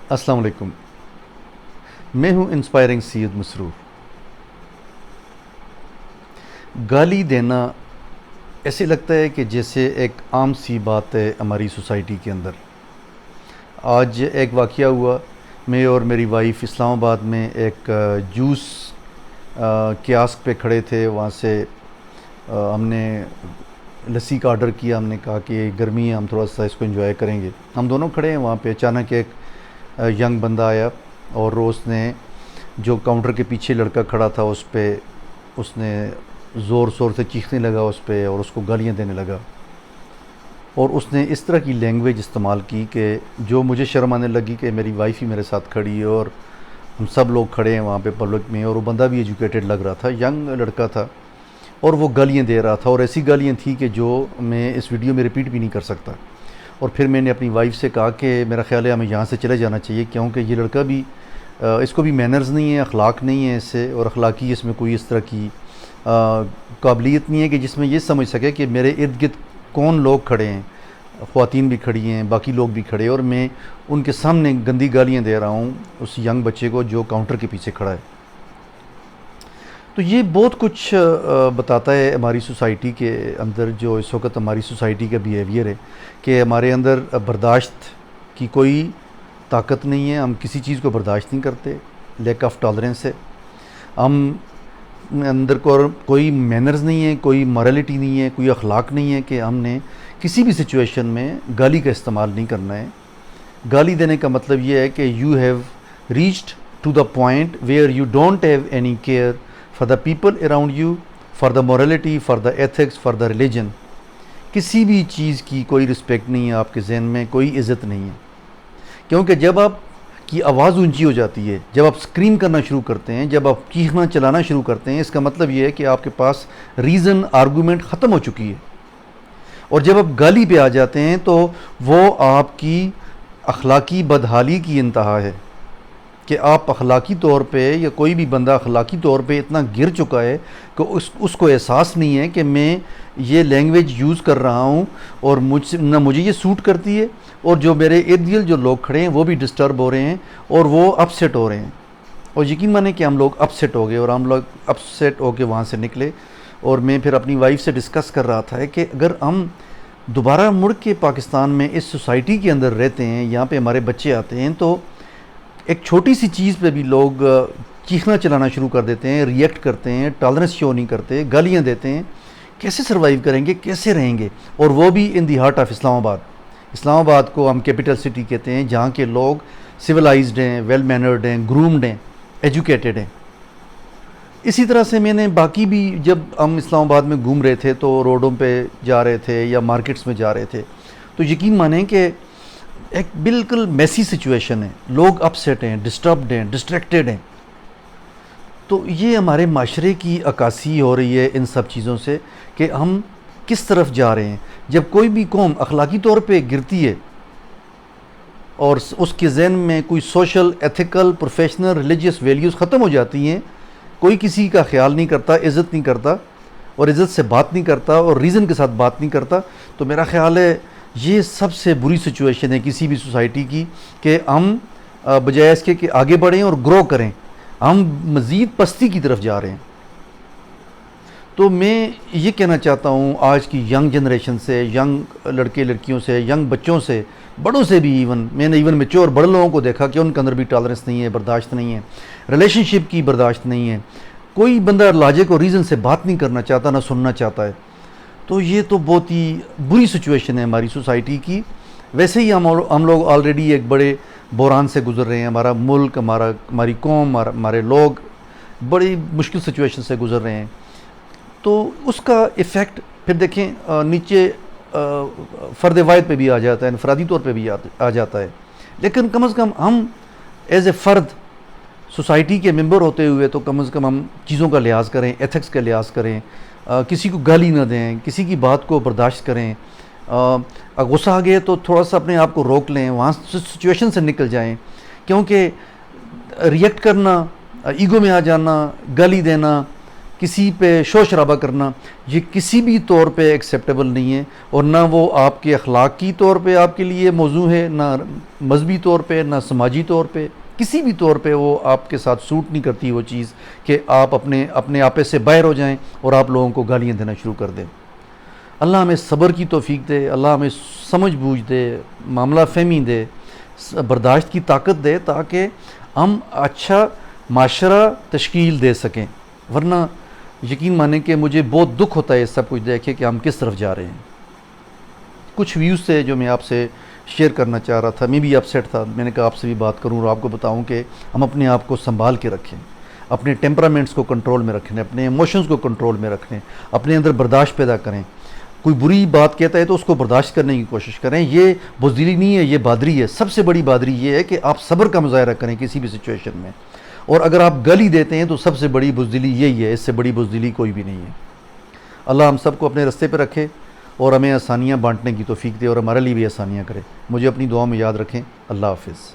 السلام علیکم. میں ہوں انسپائرنگ سید مسرور. گالی دینا ایسے لگتا ہے کہ جیسے ایک عام سی بات ہے ہماری سوسائٹی کے اندر. آج ایک واقعہ ہوا. میں اور میری وائف اسلام آباد میں ایک جوس کیاسک پہ کھڑے تھے. وہاں سے ہم نے لسی کا آرڈر کیا. ہم نے کہا کہ گرمی ہے, ہم تھوڑا سا اس کو انجوائے کریں گے. ہم دونوں کھڑے ہیں وہاں پہ. اچانک ایک ینگ بندہ آیا اور اس نے جو کاؤنٹر کے پیچھے لڑکا کھڑا تھا اس نے زور سے چیخنے لگا اس پہ اور اس کو گالیاں دینے لگا. اور اس نے اس طرح کی لینگویج استعمال کی کہ جو مجھے شرم آنے لگی کہ میری وائف ہی میرے ساتھ کھڑی ہے اور ہم سب لوگ کھڑے ہیں وہاں پہ پبلک میں. اور وہ بندہ بھی ایجوکیٹڈ لگ رہا تھا, ینگ لڑکا تھا, اور وہ گالیاں دے رہا تھا. اور ایسی گالیاں تھیں کہ جو میں اس ویڈیو میں ریپیٹ بھی نہیں کر سکتا. اور پھر میں نے اپنی وائف سے کہا کہ میرا خیال ہے ہمیں یہاں سے چلے جانا چاہیے, کیونکہ یہ لڑکا بھی اس کو بھی مینرز نہیں ہے, اخلاق نہیں ہے اس سے, اور اخلاقی اس میں کوئی اس طرح کی قابلیت نہیں ہے کہ جس میں یہ سمجھ سکے کہ میرے ارد گرد کون لوگ کھڑے ہیں. خواتین بھی کھڑی ہیں, باقی لوگ بھی کھڑے, اور میں ان کے سامنے گندی گالیاں دے رہا ہوں اس ینگ بچے کو جو کاؤنٹر کے پیچھے کھڑا ہے. تو یہ بہت کچھ بتاتا ہے ہماری سوسائٹی کے اندر, جو اس وقت ہماری سوسائٹی کا بیہیویئر ہے, کہ ہمارے اندر برداشت کی کوئی طاقت نہیں ہے. ہم کسی چیز کو برداشت نہیں کرتے, لیک آف ٹالرنس ہے. ہم اندر کوئی مینرز نہیں ہے, کوئی مورالٹی نہیں ہے, کوئی اخلاق نہیں ہے کہ ہم نے کسی بھی سچویشن میں گالی کا استعمال نہیں کرنا ہے. گالی دینے کا مطلب یہ ہے کہ you have reached to the point where you don't have any care for the people around you, for the morality, for the ethics, for the religion. کسی بھی چیز کی کوئی رسپیکٹ نہیں ہے آپ کے ذہن میں, کوئی عزت نہیں ہے. کیونکہ جب آپ کی آواز اونچی ہو جاتی ہے, جب آپ اسکریم کرنا شروع کرتے ہیں, جب آپ چیخنا چلانا شروع کرتے ہیں, اس کا مطلب یہ ہے کہ آپ کے پاس ریزن, آرگومنٹ ختم ہو چکی ہے. اور جب آپ گالی پہ آ جاتے ہیں تو وہ آپ کی اخلاقی بدحالی کی انتہا ہے, کہ آپ اخلاقی طور پہ, یا کوئی بھی بندہ اخلاقی طور پہ اتنا گر چکا ہے کہ اس کو احساس نہیں ہے کہ میں یہ لینگویج یوز کر رہا ہوں اور نہ مجھے یہ سوٹ کرتی ہے, اور جو میرے ارد گرد جو لوگ کھڑے ہیں وہ بھی ڈسٹرب ہو رہے ہیں اور وہ اپسیٹ ہو رہے ہیں. اور یقین مانیں کہ ہم لوگ اپسیٹ ہو گئے, اور ہم لوگ اپسیٹ ہو کے وہاں سے نکلے. اور میں پھر اپنی وائف سے ڈسکس کر رہا تھا کہ اگر ہم دوبارہ مڑ کے پاکستان میں اس سوسائٹی کے اندر رہتے ہیں, یہاں پہ ہمارے بچے آتے ہیں, تو ایک چھوٹی سی چیز پہ بھی لوگ چیخنا چلانا شروع کر دیتے ہیں, ریئیکٹ کرتے ہیں, ٹالرنس شو نہیں کرتے, گالیاں دیتے ہیں. کیسے سروائیو کریں گے, کیسے رہیں گے؟ اور وہ بھی ان دی ہارٹ آف اسلام آباد. اسلام آباد کو ہم کیپٹل سٹی کہتے ہیں, جہاں کے لوگ سویلائزڈ ہیں, ویل مینرڈ ہیں, گرومڈ ہیں, ایجوکیٹڈ ہیں. اسی طرح سے میں نے باقی بھی, جب ہم اسلام آباد میں گھوم رہے تھے تو روڈوں پہ جا رہے تھے یا مارکیٹس میں جا رہے تھے, تو یقین مانیں کہ ایک بالکل میسی سچویشن ہے. لوگ اپسیٹ ہیں, ڈسٹربڈ ہیں, ڈسٹریکٹڈ ہیں. تو یہ ہمارے معاشرے کی عکاسی ہو رہی ہے ان سب چیزوں سے کہ ہم کس طرف جا رہے ہیں. جب کوئی بھی قوم اخلاقی طور پہ گرتی ہے اور اس کے ذہن میں کوئی social, ethical, professional, religious values ختم ہو جاتی ہیں, کوئی کسی کا خیال نہیں کرتا, عزت نہیں کرتا, اور عزت سے بات نہیں کرتا, اور ریزن کے ساتھ بات نہیں کرتا, تو میرا خیال ہے یہ سب سے بری سچویشن ہے کسی بھی سوسائٹی کی, کہ ہم بجائے اس کے کہ آگے بڑھیں اور گرو کریں, ہم مزید پستی کی طرف جا رہے ہیں. تو میں یہ کہنا چاہتا ہوں آج کی ینگ جنریشن سے, ینگ لڑکے لڑکیوں سے, ینگ بچوں سے, بڑوں سے بھی, میں نے ایون میچور بڑے لوگوں کو دیکھا کہ ان کے اندر بھی ٹالرنس نہیں ہے, برداشت نہیں ہے, ریلیشن شپ کی برداشت نہیں ہے. کوئی بندہ لاجک اور ریزن سے بات نہیں کرنا چاہتا, نہ سننا چاہتا ہے. تو یہ تو بہت ہی بری سچویشن ہے ہماری سوسائٹی کی. ویسے ہی ہم لوگ آلریڈی ایک بڑے بحران سے گزر رہے ہیں. ہمارا ملک, ہماری قوم, ہمارے لوگ بڑی مشکل سچویشن سے گزر رہے ہیں. تو اس کا ایفیکٹ پھر دیکھیں نیچے فرد واحد پہ بھی آ جاتا ہے, انفرادی طور پہ بھی آ جاتا ہے. لیکن کم از کم ہم ایز اے فرد سوسائٹی کے ممبر ہوتے ہوئے تو کم از کم ہم چیزوں کا لحاظ کریں, ایتھکس کا لحاظ کریں, کسی کو گالی نہ دیں, کسی کی بات کو برداشت کریں. غصہ آ گئے تو تھوڑا سا اپنے آپ کو روک لیں, وہاں سچویشن سے نکل جائیں. کیونکہ ریئیکٹ کرنا, ایگو میں آ جانا, گالی دینا, کسی پہ شور شرابہ کرنا، یہ کسی بھی طور پہ ایکسیپٹیبل نہیں ہے، اور نہ وہ آپ کے اخلاقی طور پہ آپ کے لیے موضوع ہے، نہ مذہبی طور پہ، نہ سماجی طور پہ، کسی بھی طور پہ وہ آپ کے ساتھ سوٹ نہیں کرتی وہ چیز کہ آپ اپنے آپے سے باہر ہو جائیں اور آپ لوگوں کو گالیاں دینا شروع کر دیں۔ اللہ ہمیں صبر کی توفیق دے، اللہ ہمیں سمجھ بوجھ دے، معاملہ فہمی دے، برداشت کی طاقت دے، تاکہ ہم اچھا معاشرہ تشکیل دے سکیں۔ ورنہ یقین مانیں کہ مجھے بہت دکھ ہوتا ہے یہ سب کچھ دیکھے کہ ہم کس طرف جا رہے ہیں۔ کچھ ویوز تھے جو میں آپ سے شیئر کرنا چاہ رہا تھا، میں بھی اپسیٹ تھا، میں نے کہا آپ سے بھی بات کروں اور آپ کو بتاؤں کہ ہم اپنے آپ کو سنبھال کے رکھیں، اپنے ٹیمپرامنٹس کو کنٹرول میں رکھیں، اپنے ایموشنز کو کنٹرول میں رکھیں، اپنے اندر برداشت پیدا کریں۔ کوئی بری بات کہتا ہے تو اس کو برداشت کرنے کی کوشش کریں، یہ بزدلی نہیں ہے، یہ بہادری ہے۔ سب سے بڑی بہادری یہ ہے کہ آپ صبر کا مظاہرہ کریں کسی بھی سچویشن میں، اور اگر آپ گالی دیتے ہیں تو سب سے بڑی بزدلی یہی ہے، اس سے بڑی بزدلی کوئی بھی نہیں ہے۔ اللہ ہم سب کو اپنے رستے پہ رکھے اور ہمیں آسانیاں بانٹنے کی توفیق دے، اور ہمارے لیے بھی آسانیاں کرے۔ مجھے اپنی دعاؤں میں یاد رکھیں۔ اللہ حافظ۔